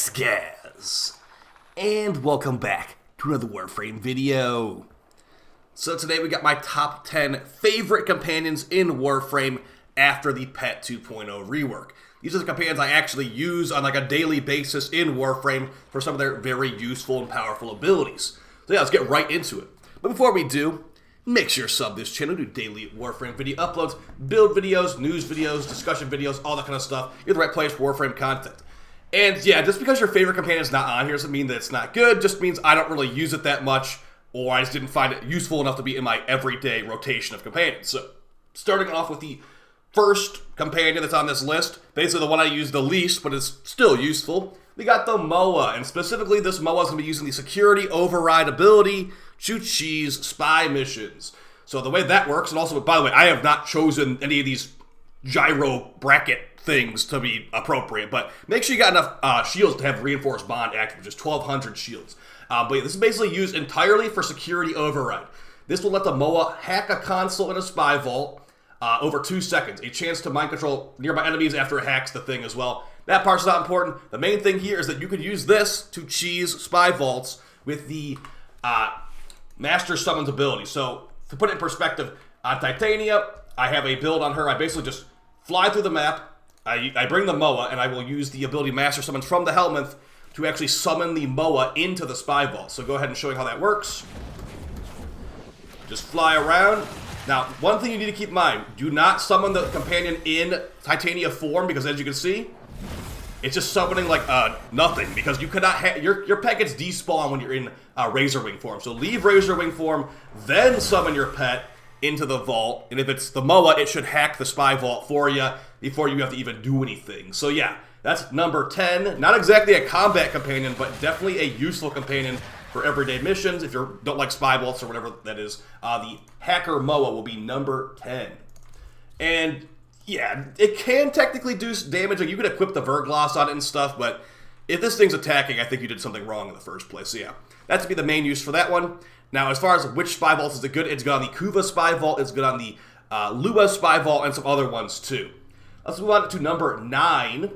Skaz, and welcome back to another Warframe video. So today we got my top 10 favorite companions in Warframe after the Pet 2.0 rework. These are the companions I actually use on like a daily basis in Warframe for some of their very useful and powerful abilities. So yeah, let's get right into it. But before we do, make sure to sub this channel, do daily Warframe video uploads, build videos, news videos, discussion videos, all that kind of stuff. You're the right place for Warframe content. And yeah, just because your favorite companion is not on here doesn't mean that it's not good, just means I don't really use it that much, or I just didn't find it useful enough to be in my everyday rotation of companions. So, starting off with the first companion that's on this list, basically the one I use the least, but is still useful, we got the MOA, and specifically this MOA is going to be using the Security Override ability to cheese spy missions. So the way that works, and also, by the way, I have not chosen any of these gyro bracket things to be appropriate, but make sure you got enough shields to have reinforced bond active, which is 1,200 shields. But yeah, this is basically used entirely for security override. This will let the MOA hack a console in a spy vault over 2 seconds, a chance to mind control nearby enemies after it hacks the thing as well. That part's not important. The main thing here is that you could use this to cheese spy vaults with the Master Summons ability. So, to put it in perspective, on Titania, I have a build on her. I basically just fly through the map, I bring the MOA, and I will use the ability Master Summons from the Helminth to actually summon the MOA into the spy vault. So go ahead and show you how that works. Just fly around. Now, one thing you need to keep in mind, do not summon the companion in Titania form, because as you can see, it's just summoning like nothing, because you cannot your pet gets despawned when you're in Razorwing form. So leave Razorwing form, then summon your pet into the vault, and if it's the MOA, it should hack the spy vault for you before you have to even do anything. So yeah, that's number 10. Not exactly a combat companion, but definitely a useful companion for everyday missions. If you don't like spy vaults or whatever that is, the hacker MOA will be number 10. And yeah, it can technically do damage. Like you could equip the Vergloss on it and stuff, but if this thing's attacking, I think you did something wrong in the first place. So yeah, that's to be the main use for that one. Now, as far as which spy vaults is it good, it's good on the Kuva spy vault, it's good on the Lua spy vault, and some other ones too. Let's move on to number 9. I'm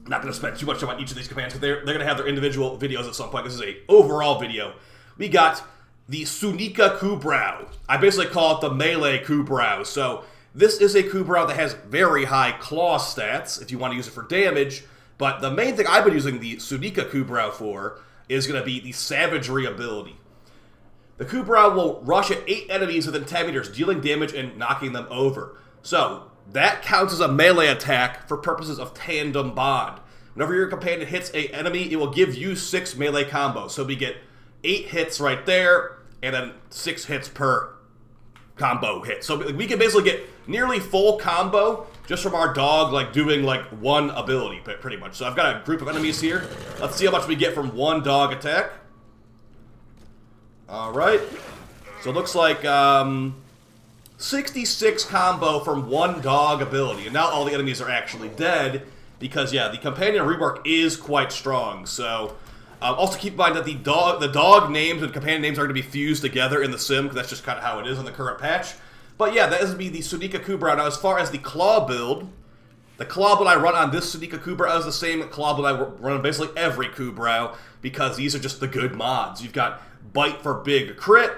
not going to spend too much time on each of these commands, because they're going to have their individual videos at some point. This is a overall video. We got the Sunika Kubrau. I basically call it the melee Kubrau. So this is a Kubrau that has very high claw stats, if you want to use it for damage. But the main thing I've been using the Sunika Kubrau for is going to be the Savagery ability. The Kubrau will rush at 8 enemies within 10 meters, dealing damage and knocking them over. So, that counts as a melee attack for purposes of tandem bond. Whenever your companion hits an enemy, it will give you 6 melee combos. So we get 8 hits right there, and then 6 hits per combo hit. So we can basically get nearly full combo just from our dog, like doing like one ability, pretty much. So I've got a group of enemies here. Let's see how much we get from one dog attack. Alright, so it looks like 66 combo from one dog ability, and now all the enemies are actually dead, because yeah, the companion rework is quite strong. So also keep in mind that the dog names and companion names are going to be fused together in the sim, because that's just kind of how it is in the current patch. But yeah, that is going to be the Sunika Kubrau. Now as far as the claw build, the claw build I run on this Sunika Kubrau is the same claw build I run on basically every Kubrau, because these are just the good mods. You've got Bite for big crit,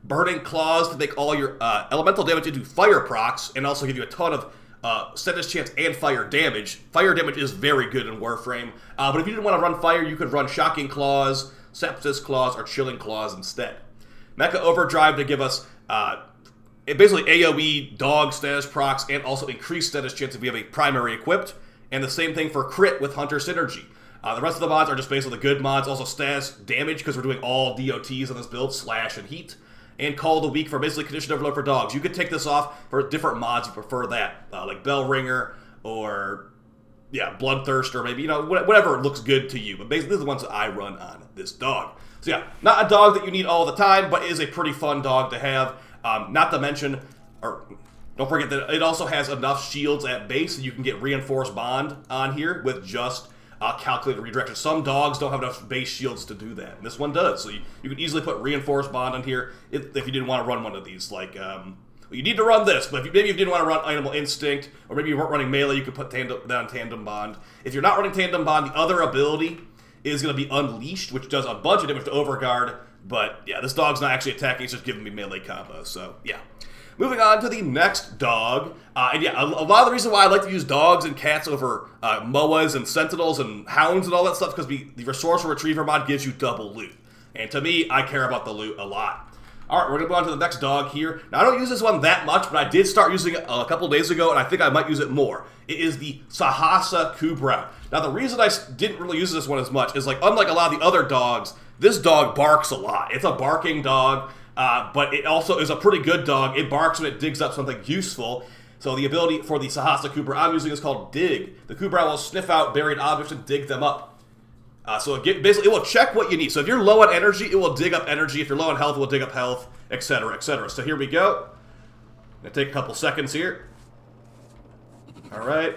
Burning Claws to make all your elemental damage into fire procs, and also give you a ton of status chance and fire damage. Fire damage is very good in Warframe, but if you didn't want to run fire, you could run Shocking Claws, Sepsis Claws, or Chilling Claws instead. Mecha Overdrive to give us basically AoE dog status procs, and also increased status chance if we have a primary equipped, and the same thing for crit with Hunter Synergy. The rest of the mods are just basically the good mods, also status damage, because we're doing all DOTs on this build, slash and heat, and Call of the Week for basically Condition Overload for dogs. You could take this off for different mods you prefer that, like Bell Ringer, or yeah, Bloodthirst, or maybe, you know, whatever looks good to you. But basically, these are the ones that I run on this dog. So yeah, not a dog that you need all the time, but is a pretty fun dog to have. Not to mention, or don't forget that it also has enough shields at base that you can get Reinforced Bond on here with just calculated redirection. Some dogs don't have enough base shields to do that, and this one does. So you can easily put Reinforced Bond on here if you didn't want to run one of these. Like, you need to run this, but maybe if you didn't want to run Animal Instinct, or maybe you weren't running melee, you could put that on Tandem Bond. If you're not running Tandem Bond, the other ability is going to be Unleashed, which does a bunch of damage to Overguard. But yeah, this dog's not actually attacking, it's just giving me melee combos, so yeah. Moving on to the next dog, and yeah, a lot of the reason why I like to use dogs and cats over MOAs and Sentinels and Hounds and all that stuff because the Resourceful Retriever mod gives you double loot. And to me, I care about the loot a lot. Alright, we're going to move on to the next dog here. Now, I don't use this one that much, but I did start using it a couple days ago, and I think I might use it more. It is the Sahasa Koumei. Now, the reason I didn't really use this one as much is, like, unlike a lot of the other dogs, this dog barks a lot. It's a barking dog. But it also is a pretty good dog. It barks when it digs up something useful. So the ability for the Sahasa Koumei I'm using is called Dig. The Koumei will sniff out buried objects and dig them up. So basically, it will check what you need. So if you're low on energy, it will dig up energy. If you're low on health, it will dig up health, etc., etc. So here we go. Gonna take a couple seconds here. All right.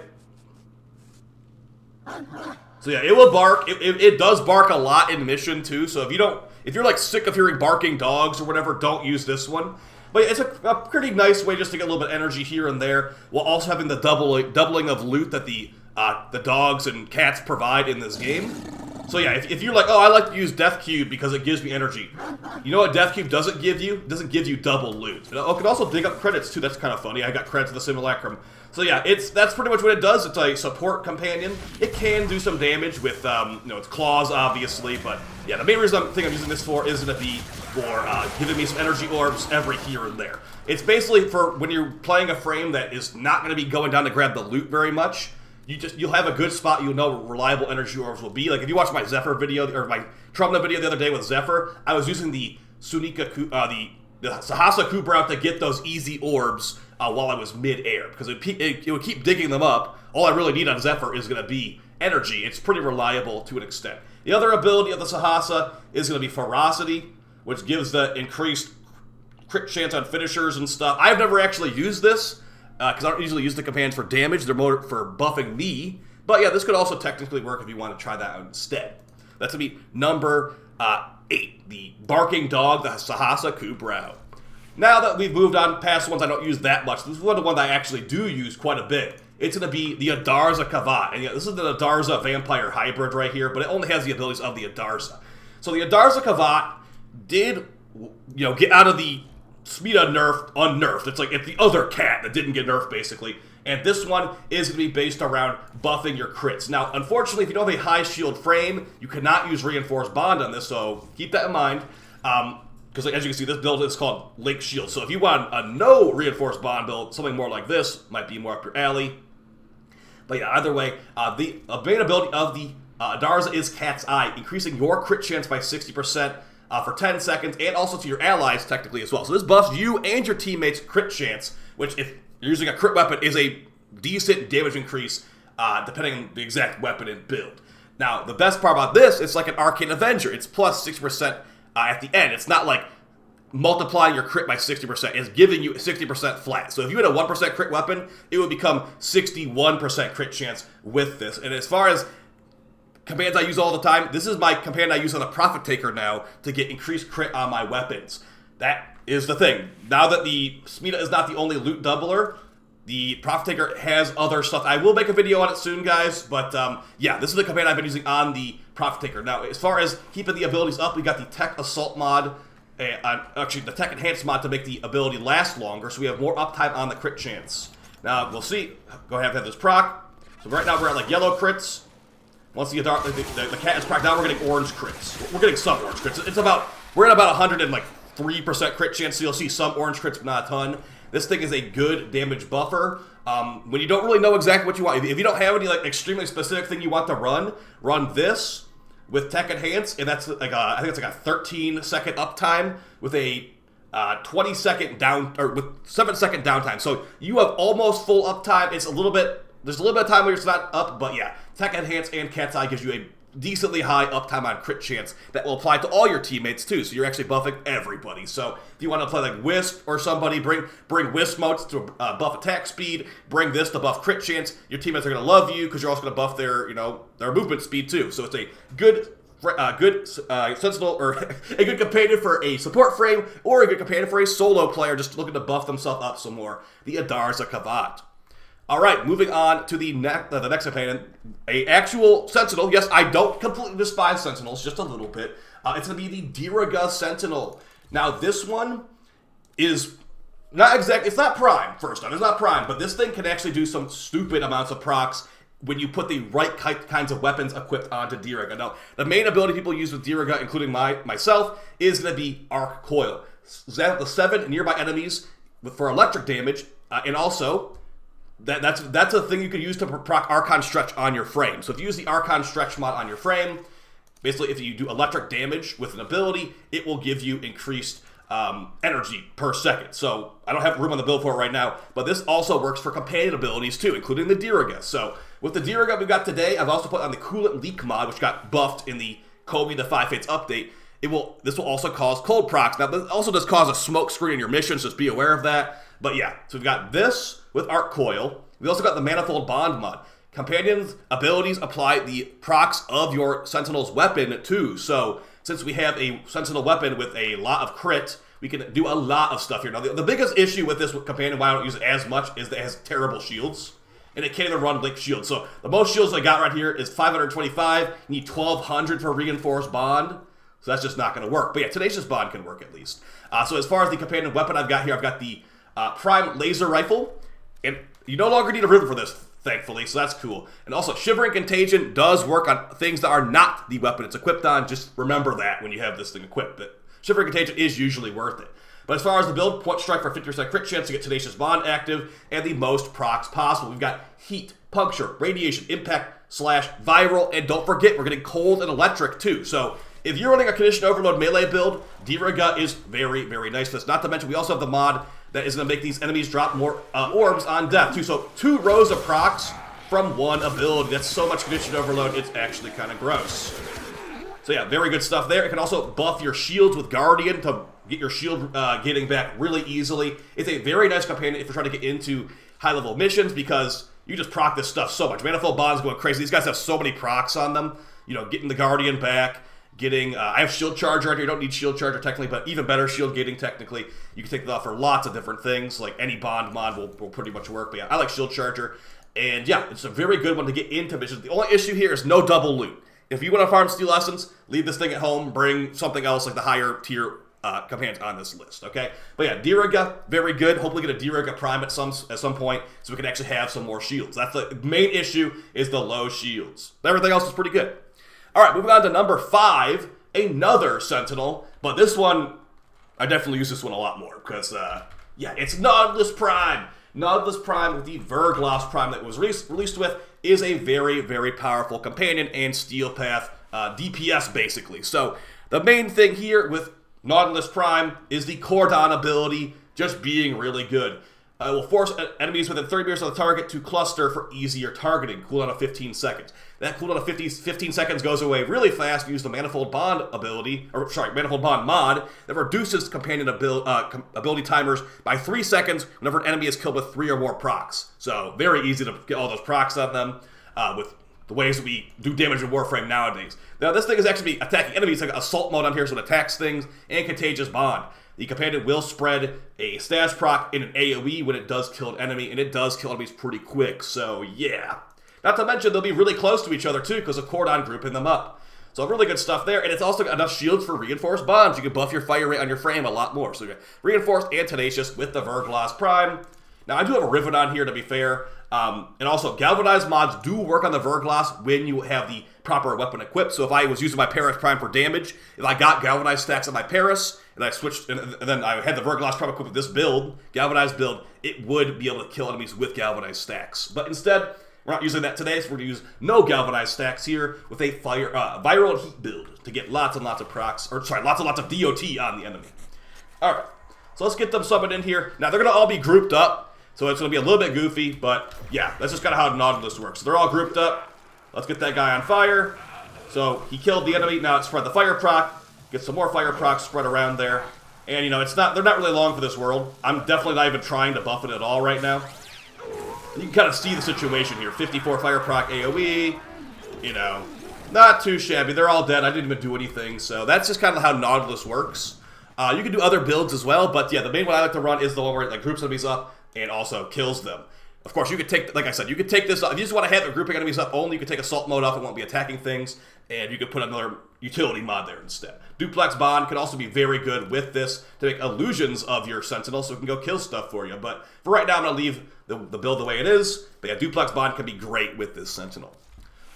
So yeah, it will bark. It does bark a lot in mission too. So if you're like sick of hearing barking dogs or whatever, don't use this one. But yeah, it's a pretty nice way just to get a little bit of energy here and there, while also having the doubling of loot that the dogs and cats provide in this game. So yeah, if you're like, oh, I like to use Death Cube because it gives me energy. You know what Death Cube doesn't give you? It doesn't give you double loot. It can also dig up credits too. That's kind of funny. I got credits to the Simulacrum. So yeah, that's pretty much what it does. It's a support companion. It can do some damage with, its claws, obviously. But yeah, the main reason I'm using this for is going to be for giving me some energy orbs every here and there. It's basically for when you're playing a frame that is not going to be going down to grab the loot very much. You'll have a good spot. You'll know where reliable energy orbs will be. Like if you watch my Zephyr video or my Trumna video the other day with Zephyr, I was using the Sahasa Koumei to get those easy orbs while I was mid-air because it would keep digging them up. All I really need on Zephyr is going to be energy. It's pretty reliable to an extent. The other ability of the Sahasa is going to be Ferocity, which gives the increased crit chance on finishers and stuff. I've never actually used this. Because I don't usually use the companions for damage, they're more for buffing me. But yeah, this could also technically work if you want to try that out instead. That's going to be number 8, the Barking Dog, the Sahasa Koumei. Now that we've moved on past ones I don't use that much, this is one of the ones I actually do use quite a bit. It's going to be the Adarza Kavat. And yeah, this is the Adarza Vampire Hybrid right here, but it only has the abilities of the Adarza. So the Adarza Kavat did, get out of the Smita unnerfed. It's the other cat that didn't get nerfed, basically. And this one is going to be based around buffing your crits. Now, unfortunately, if you don't have a high shield frame, you cannot use Reinforced Bond on this, so keep that in mind. Because as you can see, this build is called Lake Shield. So if you want a no Reinforced Bond build, something more like this might be more up your alley. But yeah, either way, the main ability of the Adarza is Cat's Eye, increasing your crit chance by 60%. For 10 seconds, and also to your allies, technically, as well. So this buffs you and your teammates' crit chance, which, if you're using a crit weapon, is a decent damage increase, depending on the exact weapon and build. Now, the best part about this, it's like an Arcane Avenger. It's plus 60% at the end. It's not like multiplying your crit by 60%. It's giving you 60% flat. So if you had a 1% crit weapon, it would become 61% crit chance with this. And as far as commands I use all the time, this is my command I use on the Profit Taker now to get increased crit on my weapons. That is the thing. Now that the Smita is not the only loot doubler, the Profit Taker has other stuff. I will make a video on it soon, guys, but yeah, this is the command I've been using on the Profit Taker. Now, as far as keeping the abilities up, we got the Tech Assault mod, actually the Tech Enhanced mod to make the ability last longer, so we have more uptime on the crit chance. Now, we'll see. Go ahead and have this proc. So right now we're at yellow crits. Once the cat is cracked down, we're getting orange crits. We're getting some orange crits. We're at about 103% crit chance, so you'll see some orange crits, but not a ton. This thing is a good damage buffer. When you don't really know exactly what you want, if you don't have any extremely specific thing you want to run this with Tech Enhance, and that's I think it's a 13-second uptime with a 20-second down, or with 7-second downtime. So you have almost full uptime. There's a little bit of time where it's not up, but yeah, Tech Enhance and Cat's Eye gives you a decently high uptime on crit chance that will apply to all your teammates too, so you're actually buffing everybody. So if you want to play like Wisp or somebody, bring Wisp modes to buff attack speed, bring this to buff crit chance. Your teammates are going to love you because you're also going to buff their movement speed too. So it's a good sentinel, or a good companion for a support frame, or a good companion for a solo player just looking to buff themselves up some more. The Adarza Kavat. All right, moving on to the next companion, a actual Sentinel. Yes, I don't completely despise Sentinels, just a little bit. It's going to be the Diraga Sentinel. Now, this one is not exactly, it's not Prime, first off. It's not Prime, but this thing can actually do some stupid amounts of procs when you put the right kinds of weapons equipped onto Diraga. Now, the main ability people use with Diraga, including myself, is going to be Arc Coil. The 7 nearby enemies for electric damage, and also... That's a thing you can use to proc Archon Stretch on your frame. So if you use the Archon Stretch mod on your frame, basically if you do electric damage with an ability, it will give you increased energy per second. So I don't have room on the build for it right now, but this also works for companion abilities too, including the Diraga. So with the Diraga we got today, I've also put on the Coolant Leak mod, which got buffed in the Koumei the 5 Fates update. This will also cause cold procs. Now, this also does cause a smoke screen in your missions, so just be aware of that. But yeah, so we've got this with Arc Coil. We also got the Manifold Bond mod. Companions' abilities apply the procs of your Sentinel's weapon too. So since we have a Sentinel weapon with a lot of crit, we can do a lot of stuff here. Now, the biggest issue with this companion, why I don't use it as much, is that it has terrible shields. And it can't even run Link Shield. So the most shields I got right here is 525. You need 1,200 for Reinforced Bond. So that's just not going to work. But yeah, Tenacious Bond can work at least. So as far as the companion weapon I've got here, I've got the Prime Laser Rifle. And you no longer need a ribbon for this, thankfully, so that's cool. And also, Shivering Contagion does work on things that are not the weapon it's equipped on. Just remember that when you have this thing equipped. But Shivering Contagion is usually worth it. But as far as the build, Point Strike for 50% crit chance to get Tenacious Bond active, and the most procs possible. We've got Heat, Puncture, Radiation, Impact, Slash, Viral, and don't forget, we're getting Cold and Electric too. So if you're running a Conditioned Overload melee build, Diraga is very, very nice for this. Not to mention, we also have the mod that is going to make these enemies drop more orbs on death too. So 2 rows of procs from one ability. That's so much Conditioned Overload, it's actually kind of gross. So yeah, very good stuff there. It can also buff your shields with Guardian to get your shield getting back really easily. It's a very nice companion if you're trying to get into high-level missions because you just proc this stuff so much. Manifold Bond's going crazy. These guys have so many procs on them. You know, getting the Guardian back, getting... I have Shield Charger right here. You don't need Shield Charger technically, but even better Shield Gating technically. You can take that off for lots of different things. Like any Bond mod will pretty much work. But yeah, I like Shield Charger. And yeah, it's a very good one to get into missions. The only issue here is no double loot. If you want to farm Steel Essence, leave this thing at home. Bring something else like the higher tier companions on this list, okay? But yeah, Diraga, very good. Hopefully get a Diraga Prime at some point so we can actually have some more shields. That's the main issue, is the low shields. Everything else is pretty good. All right, moving on to number 5, another Sentinel. But this one, I definitely use this one a lot more because, yeah, it's Nautilus Prime. Nautilus Prime with the Verglas Prime that was released with is a very, very powerful companion and Steel Path DPS, basically. So the main thing here with Nautilus Prime is the Cordon ability just being really good. It will force enemies within 30 meters of the target to cluster for easier targeting. Cooldown of 15 seconds. That cooldown of 15 seconds goes away really fast. Use the Manifold Bond ability, or sorry, Manifold Bond mod that reduces companion ability timers by 3 seconds whenever an enemy is killed with 3 or more procs. So very easy to get all those procs on them with the ways that we do damage in Warframe nowadays. Now this thing is actually attacking enemies like Assault mode on here, so it attacks things, and Contagious Bond. The companion will spread a stash proc in an AoE when it does kill an enemy, and it does kill enemies pretty quick, so yeah. Not to mention, they'll be really close to each other too, because of Cordon grouping them up. So really good stuff there, and it's also got enough shields for Reinforced Bonds. You can buff your fire rate on your frame a lot more. So you got Reinforced and Tenacious with the Verglas Prime. Now I do have a Rivet on here, to be fair. And also, Galvanized mods do work on the Verglas when you have the proper weapon equipped. So if I was using my Paris Prime for damage, if I got Galvanized stacks on my Paris, and I switched, and then I had the Verglas Prime equipped with this build, Galvanized build, it would be able to kill enemies with Galvanized stacks. But instead, we're not using that today, so we're going to use no Galvanized stacks here with a Viral and Heat build to get lots and lots of procs, or sorry, lots and lots of DOT on the enemy. Alright, so let's get them summoned in here. Now, they're going to all be grouped up. So it's going to be a little bit goofy, but yeah, that's just kind of how Nautilus works. So they're all grouped up. Let's get that guy on fire. So he killed the enemy. Now it's spread the fire proc. Get some more fire procs spread around there. And you know, they're not really long for this world. I'm definitely not even trying to buff it at all right now. You can kind of see the situation here. 54 fire proc AoE. You know, not too shabby. They're all dead. I didn't even do anything. So that's just kind of how Nautilus works. You can do other builds as well, but yeah, the main one I like to run is the one where it like groups enemies up and also kills them. Of course, you could take, like I said, you could take this off. If you just want to have it grouping enemies up only, you could take assault mode off. It won't be attacking things, and you could put another utility mod there instead. Duplex Bond can also be very good with this to make illusions of your Sentinel so it can go kill stuff for you. But for right now, I'm going to leave the build the way it is. But yeah, Duplex Bond can be great with this Sentinel.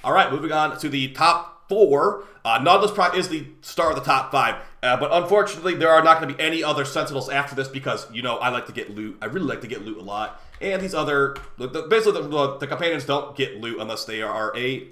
All right, moving on to the top 4. Nautilus Prime is the star of the top 5. But unfortunately, there are not going to be any other Sentinels after this because, you know, I like to get loot. I really like to get loot a lot. And these other, basically the companions don't get loot unless they are a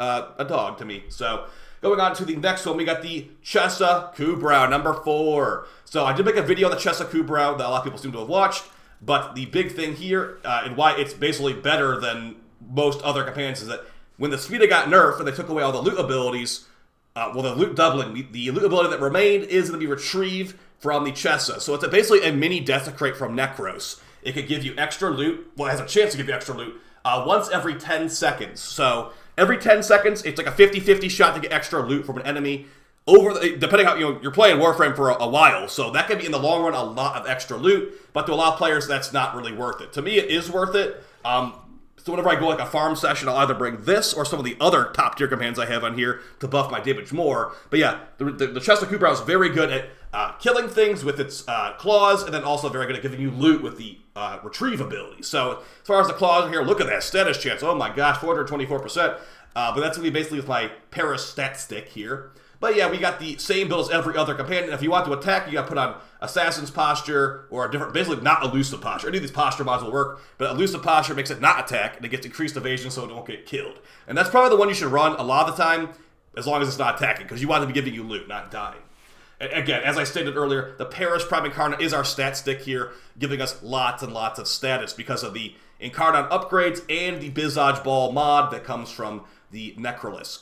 dog to me. So going on to the next one, we got the Chesa Kubrau, number 4. So I did make a video on the Chesa Kubrau that a lot of people seem to have watched. But the big thing here, and why it's basically better than most other companions, is that when the Speeda got nerfed and they took away all the loot abilities, well, the loot doubling, the loot ability that remained is going to be retrieved from the Chesa. So it's basically a mini Desecrate from Necros. It could give you extra loot. Well, it has a chance to give you extra loot once every 10 seconds. So every 10 seconds, it's like a 50-50 shot to get extra loot from an enemy. Depending on, you're playing Warframe for a while, so that could be in the long run a lot of extra loot. But to a lot of players, that's not really worth it. To me, it is worth it. So whenever I go like a farm session, I'll either bring this or some of the other top tier commands I have on here to buff my damage more. But yeah, the Chesa Kubrau is very good at killing things with its claws, and then also very good at giving you loot with the retrieve ability. So as far as the claws here, look at that status chance. Oh my gosh, 424%. But that's going to be basically with my Paris stat stick here. But yeah, we got the same build as every other companion. If you want to attack, you got to put on Assassin's Posture or a different, basically not Elusive Posture. Any of these posture mods will work, but Elusive Posture makes it not attack, and it gets increased evasion so it won't get killed. And that's probably the one you should run a lot of the time, as long as it's not attacking, because you want it to be giving you loot, not dying. And again, as I stated earlier, the Paris Prime Incarnate is our stat stick here, giving us lots and lots of status because of the Incarnate upgrades and the Visage Ball mod that comes from the Necrolisk.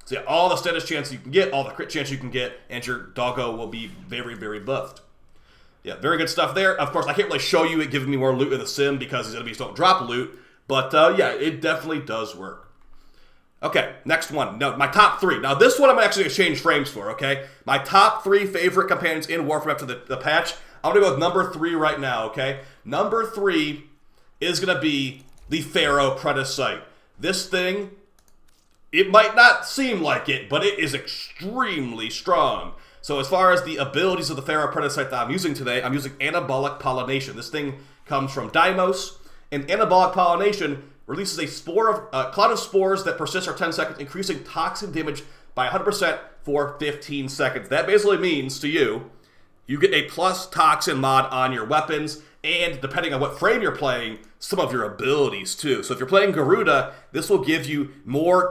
So yeah, all the status chance you can get, all the crit chance you can get, and your doggo will be very, very buffed. Yeah, very good stuff there. Of course, I can't really show you it giving me more loot in the sim because these enemies don't drop loot, but yeah, it definitely does work. Okay, next one. Now, my top 3. Now, this one I'm actually going to change frames for, okay? My top 3 favorite companions in Warframe after the patch. I'm going to go with number 3 right now, okay? Number 3 is going to be the Pharaoh Predacite. This thing, it might not seem like it, but it is extremely strong. So as far as the abilities of the Pharaoh Predacite that I'm using today, I'm using Anabolic Pollination. This thing comes from Deimos, and Anabolic Pollination releases a cloud of spores that persist for 10 seconds, increasing toxin damage by 100% for 15 seconds. That basically means to you, you get a plus toxin mod on your weapons, and depending on what frame you're playing, some of your abilities too. So if you're playing Garuda, this will give you more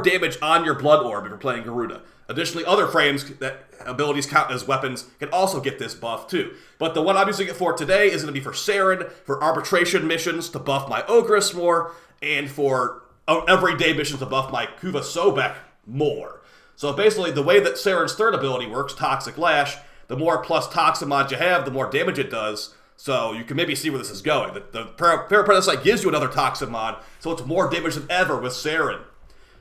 damage on your Blood Orb if you're playing Garuda. Additionally, other frames that abilities count as weapons can also get this buff too. But the one I'm using it for today is going to be for Saren, for arbitration missions to buff my Ogress more, and for everyday missions to buff my Kuva Sobek more. So basically, the way that Saren's third ability works, Toxic Lash, the more plus toxin mods you have, the more damage it does. So you can maybe see where this is going. The Pharaoh Predacite gives you another toxin mod, so it's more damage than ever with Saren.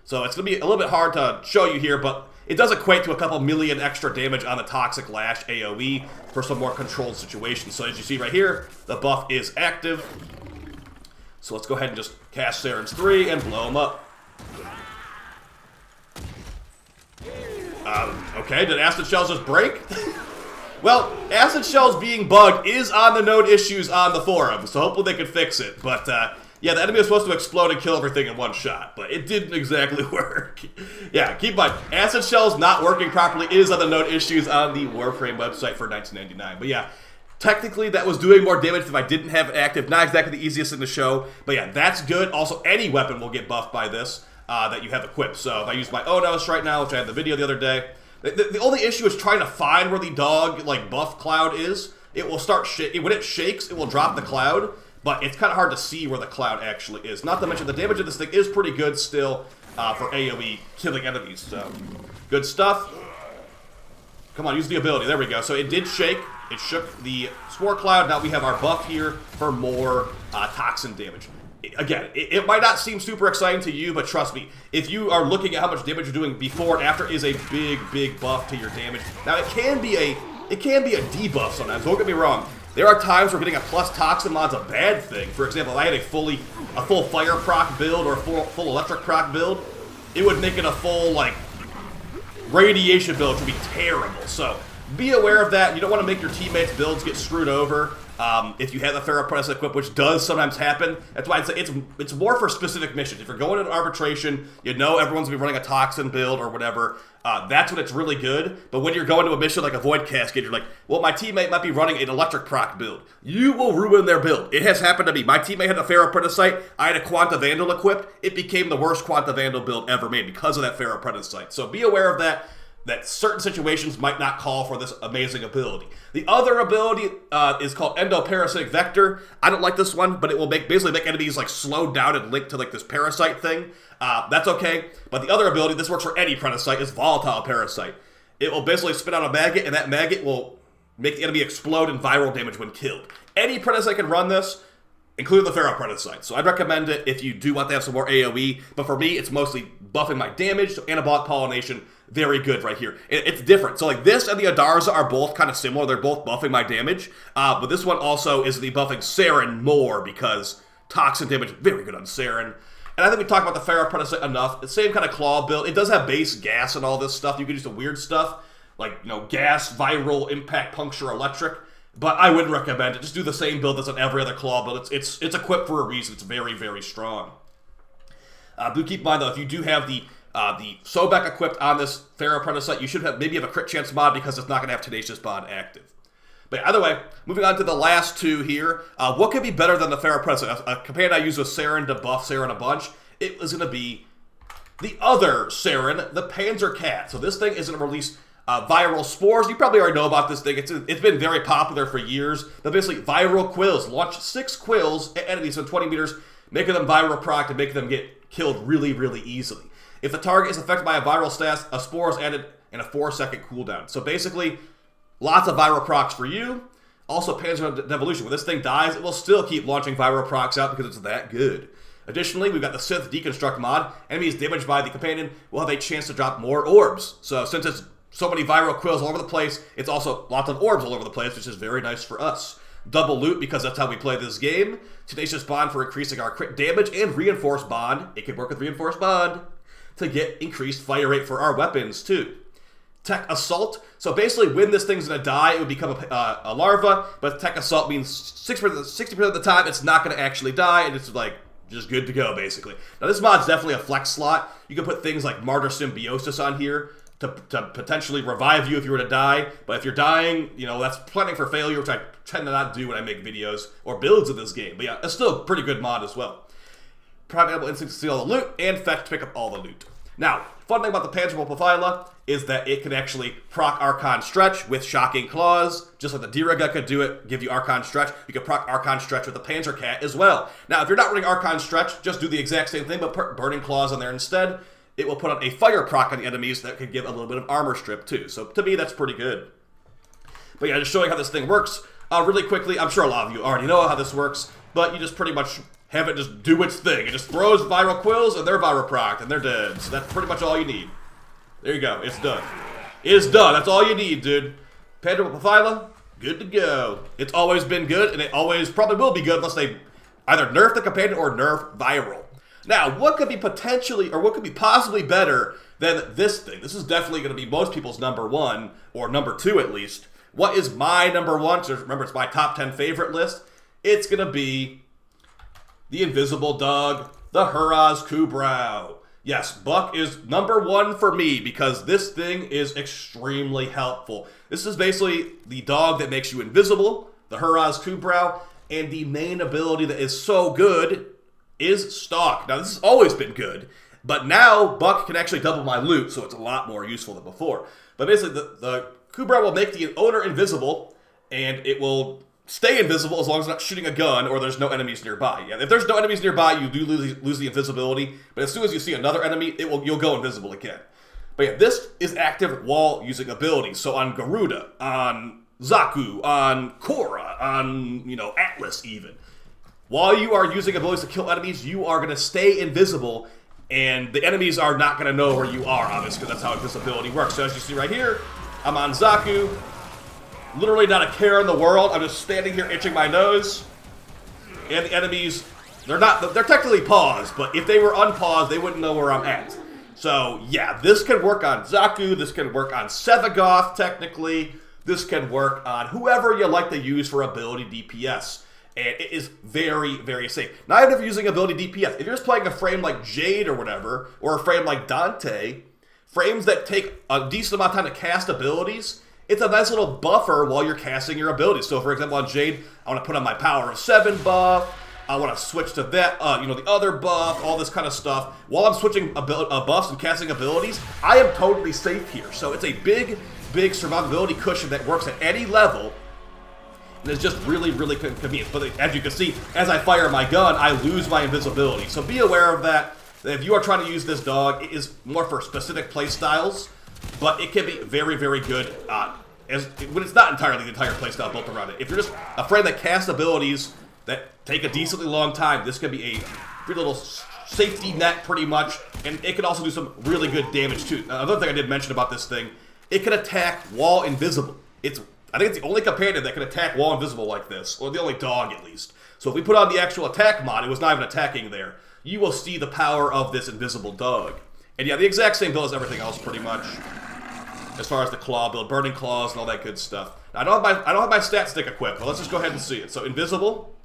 So it's going to be a little bit hard to show you here, but it does equate to a couple million extra damage on the Toxic Lash AoE for some more controlled situations. So as you see right here, the buff is active. So let's go ahead and just cast Saren's 3 and blow him up. Okay, did Acid Shells just break? Well, Acid Shells being bugged is on the known issues on the forum, so hopefully they can fix it. But yeah, the enemy was supposed to explode and kill everything in one shot, but it didn't exactly work. Yeah, keep in mind, Acid Shells not working properly is on the known issues on the Warframe website for 1999. But yeah, technically that was doing more damage if I didn't have it active. Not exactly the easiest thing to show, but yeah, that's good. Also, any weapon will get buffed by this that you have equipped. So if I use my Onos right now, which I had the video the other day, the only issue is trying to find where the dog buff cloud is. It will start when it shakes, it will drop the cloud. But it's kind of hard to see where the cloud actually is. Not to mention the damage of this thing is pretty good still for AoE killing enemies. So, good stuff. Come on, use the ability. There we go. So it did shake. It shook the spore cloud. Now we have our buff here for more toxin damage. Again, it might not seem super exciting to you, but trust me, if you are looking at how much damage you're doing before and after, is a big, big buff to your damage. Now it can be a debuff sometimes. Don't get me wrong. There are times where getting a plus toxin mod's a bad thing. For example, if I had a full fire proc build or a full electric proc build, it would make it a full, like, radiation build, which would be terrible. So be aware of that. You don't want to make your teammates' builds get screwed over. If you have the Pharaoh Apprentice equipped, which does sometimes happen, that's why I'd say it's more for specific missions. If you're going into arbitration, you know everyone's going to be running a toxin build or whatever. That's when it's really good. But when you're going to a mission like a Void Cascade, you're like, well, my teammate might be running an electric proc build. You will ruin their build. It has happened to me. My teammate had a Pharaoh Apprentice site. I had a Quanta Vandal equipped. It became the worst Quanta Vandal build ever made because of that Pharaoh Apprentice site. So be aware of that. That certain situations might not call for this amazing ability. The other ability is called Endoparasitic Vector. I don't like this one, but it will basically make enemies like slowed down and linked to like this parasite thing. That's okay. But the other ability, this works for any parasite, is Volatile Parasite. It will basically spit out a maggot, and that maggot will make the enemy explode and viral damage when killed. Any parasite can run this, including the Pharaoh Parasite. So I'd recommend it if you do want to have some more AoE. But for me, it's mostly buffing my damage, so Anabolic Pollination, very good right here. It's different. So like this and the Adarza are both kind of similar. They're both buffing my damage. But this one also is the buffing Saren more because toxin damage, very good on Saren. And I think we talked about the Pharaoh Parasite enough. It's the same kind of claw build. It does have base gas and all this stuff. You can do some weird stuff like, you know, gas, viral, impact, puncture, electric. But I wouldn't recommend it. Just do the same build that's on every other claw build. It's equipped for a reason. It's very, very strong. Do keep in mind, though, if you do have the Sobek equipped on this Pharaoh Parasite, you should maybe have a crit chance mod because it's not going to have Tenacious Bond active. But either way, moving on to the last two here. What could be better than the Pharaoh Parasite? A companion I used with Saren to buff Saren a bunch. It was going to be the other Saren, the Panzer Cat. So this thing is going to release viral spores. You probably already know about this thing. It's been very popular for years. But basically, viral quills. Launch 6 quills at enemies from 20 meters, making them viral proc and making them get killed really, really easily. If the target is affected by a viral status, a spore is added in a 4-second cooldown. So basically, lots of viral procs for you. Also, Panzer Devolution. When this thing dies, it will still keep launching viral procs out because it's that good. Additionally, we've got the Sith Deconstruct mod. Enemies damaged by the companion will have a chance to drop more orbs. So since it's so many viral quills all over the place, it's also lots of orbs all over the place, which is very nice for us. Double loot because that's how we play this game. Tenacious Bond for increasing our crit damage, and Reinforced Bond. It can work with Reinforced Bond to get increased fire rate for our weapons too. Tech Assault. So basically, when this thing's going to die, it would become a larva, but Tech Assault means 60% of the time it's not going to actually die, and it's like just good to go, basically. Now, this mod's definitely a flex slot. You can put things like Martyr Symbiosis on here to potentially revive you if you were to die, but if you're dying, you know, that's planning for failure, which I tend to not do when I make videos or builds of this game. But yeah, it's still a pretty good mod as well. Primeval Instinct to steal all the loot, and Fetch to pick up all the loot. Now, fun thing about the Panzer Pophyla is that it can actually proc Archon Stretch with Shocking Claws, just like the Diraga could do it, give you Archon Stretch. You can proc Archon Stretch with the Panzer Cat as well. Now, if you're not running Archon Stretch, just do the exact same thing, but put Burning Claws on there instead. It will put on a fire proc on the enemies that could give a little bit of armor strip too. So to me, that's pretty good. But yeah, just showing how this thing works really quickly. I'm sure a lot of you already know how this works, but you just pretty much have it just do its thing. It just throws viral quills and they're viral proc and they're dead. So that's pretty much all you need. There you go. It's done. It's done. That's all you need, dude. Panzer Pophyla, good to go. It's always been good, and it always probably will be good unless they either nerf the companion or nerf viral. Now, what could be potentially, or what could be possibly better than this thing? This is definitely going to be most people's number one, or number two at least. What is my number one? So remember, it's my top 10 favorite list. It's going to be the Invisible Dog, the Huraz Kubrau. Yes, Buck is number one for me because this thing is extremely helpful. This is basically the dog that makes you invisible, the Huraz Kubrau, and the main ability that is so good is Stalk. Now, this has always been good, but now Buck can actually double my loot, so it's a lot more useful than before. But basically, the Kubrau will make the owner invisible, and it will stay invisible as long as it's not shooting a gun or there's no enemies nearby. Yeah, if there's no enemies nearby, you do lose the invisibility, but as soon as you see another enemy, you'll go invisible again. But yeah, this is active while using abilities. So on Garuda, on Zaku, on Korra, on, Atlas even. While you are using abilities to kill enemies, you are going to stay invisible, and the enemies are not going to know where you are, obviously, because that's how invisibility works. So as you see right here, I'm on Zaku. literally not a care in the world. I'm just standing here itching my nose. And the enemies, they're technically paused, but if they were unpaused, they wouldn't know where I'm at. So, yeah, this can work on Zaku, this can work on Sevagoth, technically. This can work on whoever you like to use for ability DPS. And it is very, very safe. Not even if you're using ability DPS. If you're just playing a frame like Jade or whatever, or a frame like Dante, frames that take a decent amount of time to cast abilities, it's a nice little buffer while you're casting your abilities. So, for example, on Jade, I want to put on my Power of 7 buff. I want to switch to that, the other buff, all this kind of stuff. While I'm switching buffs and casting abilities, I am totally safe here. So it's a big, big survivability cushion that works at any level. And it's just really, really convenient. But as you can see, as I fire my gun, I lose my invisibility. So be aware of that. If you are trying to use this dog, it is more for specific play styles. But it can be very, very good when it's not entirely the entire playstyle built around it. If you're just a friend that casts abilities that take a decently long time, this could be a pretty little safety net pretty much, and it can also do some really good damage too. Another thing I did mention about this thing, it can attack while invisible. I think it's the only companion that can attack while invisible like this, or the only dog at least. So if we put on the actual attack mod, it was not even attacking there. You will see the power of this invisible dog. And yeah, the exact same build as everything else pretty much. As far as the claw build, burning claws and all that good stuff. Now, I don't have my stat stick equipped, but let's just go ahead and see it. So invisible.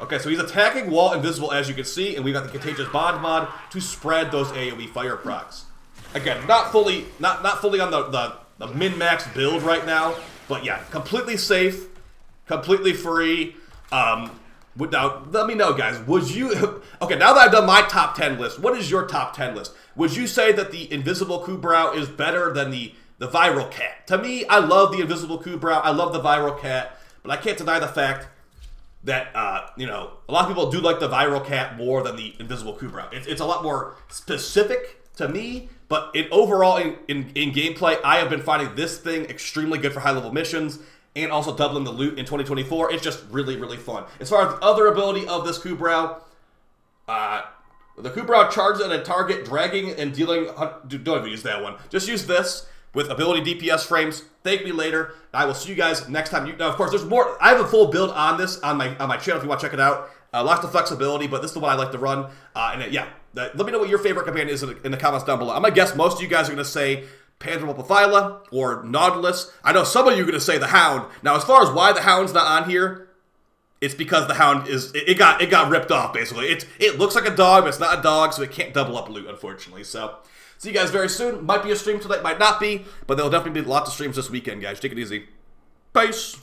Okay, so he's attacking while invisible, as you can see, and we've got the Contagious Bond mod to spread those AoE fire procs. Again, not fully on the min-max build right now, but yeah, completely safe, completely free. Now, let me know, guys, would you... Okay, now that I've done my top 10 list, what is your top 10 list? Would you say that the Invisible Kubrao is better than the Viral Cat? To me, I love the Invisible Kubrao, I love the Viral Cat, but I can't deny the fact that, a lot of people do like the Viral Cat more than the Invisible Kubrao. It's a lot more specific to me, but overall in gameplay, I have been finding this thing extremely good for high-level missions, and also doubling the loot in 2024. It's just really, really fun. As far as the other ability of this Kubrao, the Kubrao charges at a target, dragging and dealing... Don't even use that one. Just use this with ability DPS frames. Thank me later. I will see you guys next time. Now, of course, there's more. I have a full build on this on my channel if you want to check it out. Lots of flexibility, but this is the one I like to run. Let me know what your favorite companion is in the comments down below. I'm going to guess most of you guys are going to say Pandromopophyla or Nautilus. I know some of you are going to say the Hound. Now, as far as why the Hound's not on here, it's because the Hound it got ripped off, basically. It looks like a dog, but it's not a dog, so it can't double up loot, unfortunately. So, see you guys very soon. Might be a stream tonight, might not be, but there'll definitely be lots of streams this weekend, guys. Take it easy. Peace.